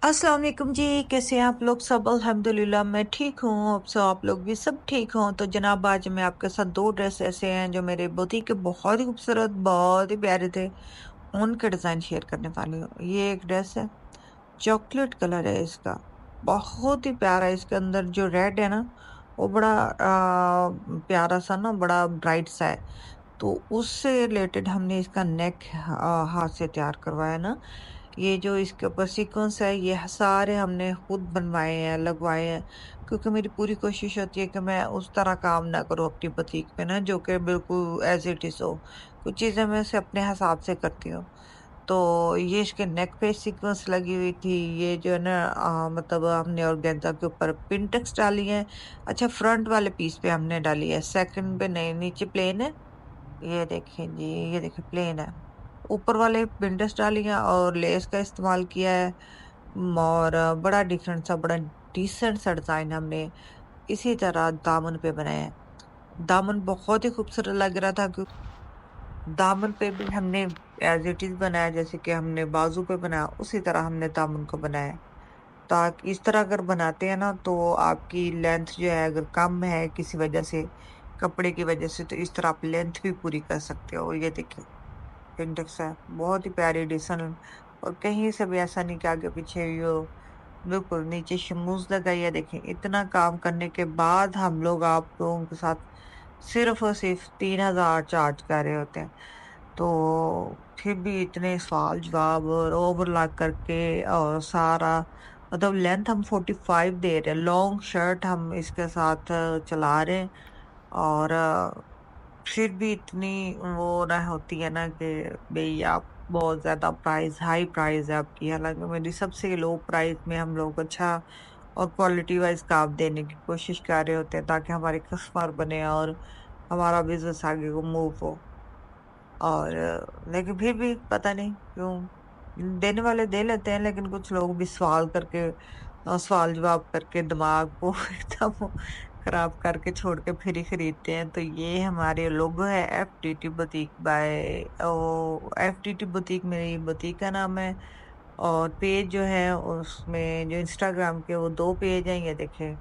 अस्सलाम वालेकुम जी, कैसे हैं आप लोग सब? अल्हम्दुलिल्लाह मैं ठीक हूँ। अब सब आप लोग भी सब ठीक हों। तो जनाब आज मैं आपके साथ दो ड्रेस ऐसे हैं जो मेरे बुटीक के बहुत ही खूबसूरत, बहुत ही प्यारे थे, उनके डिज़ाइन शेयर करने वाली हूँ। ये एक ड्रेस है, चॉकलेट कलर है इसका, बहुत ही प्यारा है। इसके अंदर जो रेड है ना, वो बड़ा प्यारा सा ना, बड़ा ब्राइट सा है। तो उससे रिलेटेड हमने इसका नेक हाथ से तैयार करवाया ना। ये जो इसके ऊपर सीक्वेंस है, ये सारे हमने खुद बनवाए हैं, लगवाए हैं, क्योंकि मेरी पूरी कोशिश होती है कि मैं उस तरह काम ना करूँ अपनी बुटीक पे ना, जो कि बिल्कुल एज इट इज़ हो। कुछ चीज़ें मैं इसे अपने हिसाब से करती हूँ। तो ये इसके नेक पे सीक्वेंस लगी हुई थी। ये जो है ना मतलब हमने ऑर्गेन्जा के ऊपर पिंटेक्स डाली है। अच्छा, फ्रंट वाले पीस पे हमने डाली है, सेकंड पे नहीं, नीचे प्लेन है। ये देखिए जी, ये देखिए प्लेन है। ऊपर वाले पिंटरेस्ट डाली है और लेस का इस्तेमाल किया है। और बड़ा डिफरेंट सा, बड़ा डिसेंट सा डिजाइन हमने इसी तरह दामन पे बनाया है। दामन बहुत ही खूबसूरत लग रहा था, क्योंकि दामन पे भी हमने एज इट इज बनाया, जैसे कि हमने बाजू पे बनाया उसी तरह हमने दामन को बनाया है। ताकि इस तरह अगर बनाते हैं ना, तो आपकी लेंथ जो है, अगर कम है किसी वजह से, कपड़े की वजह से, तो इस तरह आप लेंथ भी पूरी कर सकते हो। ये देखिए इंडेक्स है, बहुत ही प्यारी एडिशन। और कहीं से भी ऐसा नहीं कि आगे पीछे यो, बिल्कुल नीचे शमूज लगाई है। देखें, इतना काम करने के बाद हम लोग आप लोगों के साथ सिर्फ और सिर्फ 3,000 चार्ज कर रहे होते हैं। तो फिर भी इतने सवाल जवाब और ओवरलैप करके, और सारा मतलब लेंथ हम 45 दे रहे हैं, लॉन्ग शर्ट हम इसके साथ चला रहे हैं। और फिर भी इतनी वो ना होती है ना कि भाई आप बहुत ज्यादा प्राइस, हाई प्राइस है आपकी। हालांकि मेरी सबसे लो प्राइस में हम लोग अच्छा और क्वालिटी वाइज काम देने की कोशिश कर रहे होते हैं, ताकि हमारे कस्टमर बने और हमारा बिजनेस आगे को मूव हो। और लेकिन फिर भी पता नहीं क्यों देने वाले दे लेते हैं, लेकिन कुछ लोग भी सवाल करके सवाल जवाब करके दिमाग को एकदम खराब करके छोड़ के फिर ही खरीदते हैं। तो ये हमारे लोगो है, FTT बुटीक बाय, ओ FTT बुटीक मेरी बुटीक का नाम है। और पेज जो है उसमें, जो इंस्टाग्राम के, वो दो पेज हैं। ये देखें,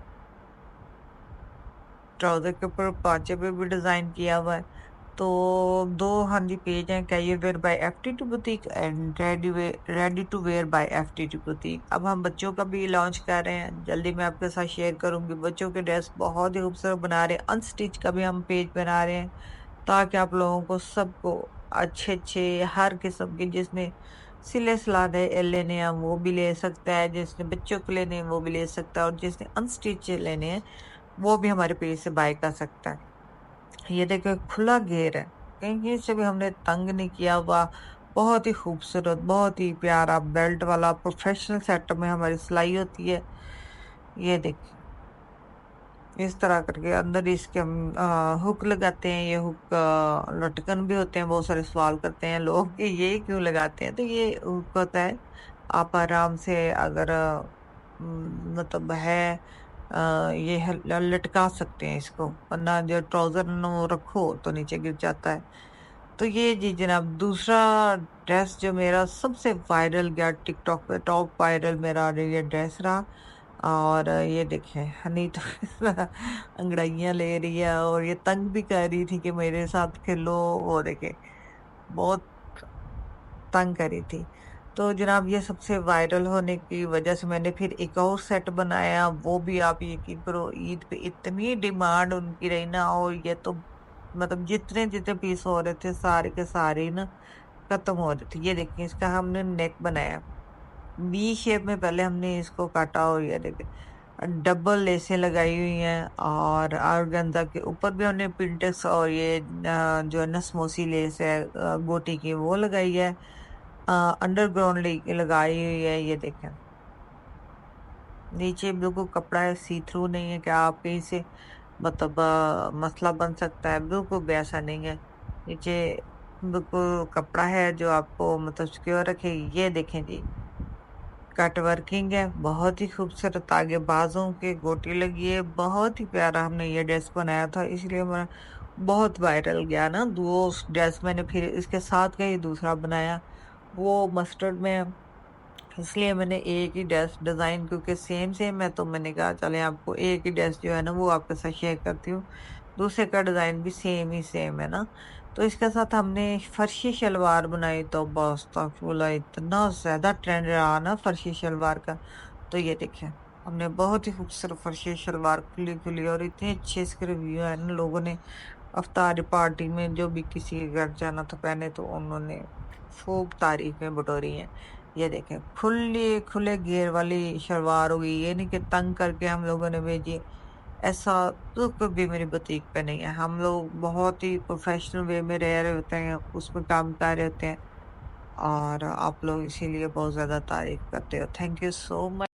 ट्राउजर के ऊपर पांचे पे भी डिजाइन किया हुआ है। तो दो हाँ जी पेज हैं, carry wear by FTT boutique and ready to wear by FTT boutique. अब हम बच्चों का भी लॉन्च कर रहे हैं, जल्दी मैं आपके साथ शेयर करूंगी। बच्चों के ड्रेस बहुत ही खूबसूरत बना रहे हैं, अनस्टिच का भी हम पेज बना रहे हैं, ताकि आप लोगों को सबको अच्छे अच्छे हर किस्म के, जिसने सिले सिलाने लेने हैं वो भी ले सकता है, जिसने बच्चों को लेने हैं वो भी ले सकता है, और जिसने अनस्टिच लेने हैं वो भी हमारे पेज से बाय कर सकता है। ये देखो, खुला घेर है, कहीं कहीं से भी हमने तंग नहीं किया हुआ। बहुत ही खूबसूरत, बहुत ही प्यारा बेल्ट वाला प्रोफेशनल सेटअप में हमारी सिलाई होती है। ये देखिए, इस तरह करके अंदर इसके हम हुक लगाते हैं। ये हुक लटकन भी होते हैं। बहुत सारे सवाल करते हैं लोग कि ये क्यों लगाते हैं, तो ये हुक होता है, आप आराम से अगर मतलब है ये लटका सकते हैं इसको, वरना जो ट्राउजर नो रखो तो नीचे गिर जाता है। तो ये जी जनाब, दूसरा ड्रेस जो मेरा सबसे वायरल गया टिकटॉक पे, टॉप वायरल मेरा ये ड्रेस रहा। और ये देखें, हनी तो अंगड़ाइयाँ ले रही है और ये तंग भी कर रही थी कि मेरे साथ खेलो। वो देखे, बहुत तंग करी थी। तो जनाब, ये सबसे वायरल होने की वजह से मैंने फिर एक और सेट बनाया। वो भी आप यकीन करो, ईद पे इतनी डिमांड उनकी रही ना, और ये तो मतलब जितने जितने पीस हो रहे थे सारे के सारे ही ना खत्म हो रहे थे। ये देखिए, इसका हमने नेक बनाया वी शेप में, पहले हमने इसको काटा। और ये देखिए, डबल लेसें लगाई हुई हैं, और ऑर्गेन्जा के ऊपर भी हमने पिंटेक्स और ये जो है ना स्मोसी लेस है गोटी की, वो लगाई है। अंडरग्राउंड लगाई हुई है। ये देखें, नीचे बिल्कुल कपड़ा है, सी थ्रू नहीं है कि आप कहीं से मतलब मसला बन सकता है, बिल्कुल भी ऐसा नहीं है। नीचे बिल्कुल कपड़ा है जो आपको मतलब सिक्योर रखे। ये देखें जी, कट वर्किंग है, बहुत ही खूबसूरत, आगे बाजों के गोटी लगी है, बहुत ही प्यारा हमने ये ड्रेस बनाया था, इसलिए मैं बहुत वायरल गया ना। दो ड्रेस मैंने फिर इसके साथ का ही दूसरा बनाया, वो मस्टर्ड में है। इसलिए मैंने एक ही ड्रेस डिज़ाइन क्योंकि सेम सेम है तो मैंने कहा चलें आपको एक ही ड्रेस जो है ना वो आपके साथ शेयर करती हूँ। दूसरे का डिज़ाइन भी सेम ही सेम है ना। तो इसके साथ हमने फर्शी शलवार बनाई तो अस्तगफुरुल्लाह इतना ज़्यादा ट्रेंड रहा ना फर्शी शलवार का। तो ये देखिए हमने बहुत ही खूबसूरत फर्शी शलवार खुली-खुली और इतने अच्छे इसके रिव्यू आए ना लोगों ने इफ्तारी पार्टी में जो भी किसी के घर जाना था पहने तो उन्होंने खूब तारीफ़ें बटोरी हैं। ये देखें खुली खुले घेर वाली शलवार होगी ये नहीं कि तंग करके हम लोगों ने भेजी ऐसा तो कभी मेरी बुटीक पे नहीं है हम लोग बहुत ही प्रोफेशनल वे में रह रहे होते हैं उसमें काम कर रहे होते हैं और आप लोग इसीलिए बहुत ज्यादा तारीफ करते हो थैंक यू सो मच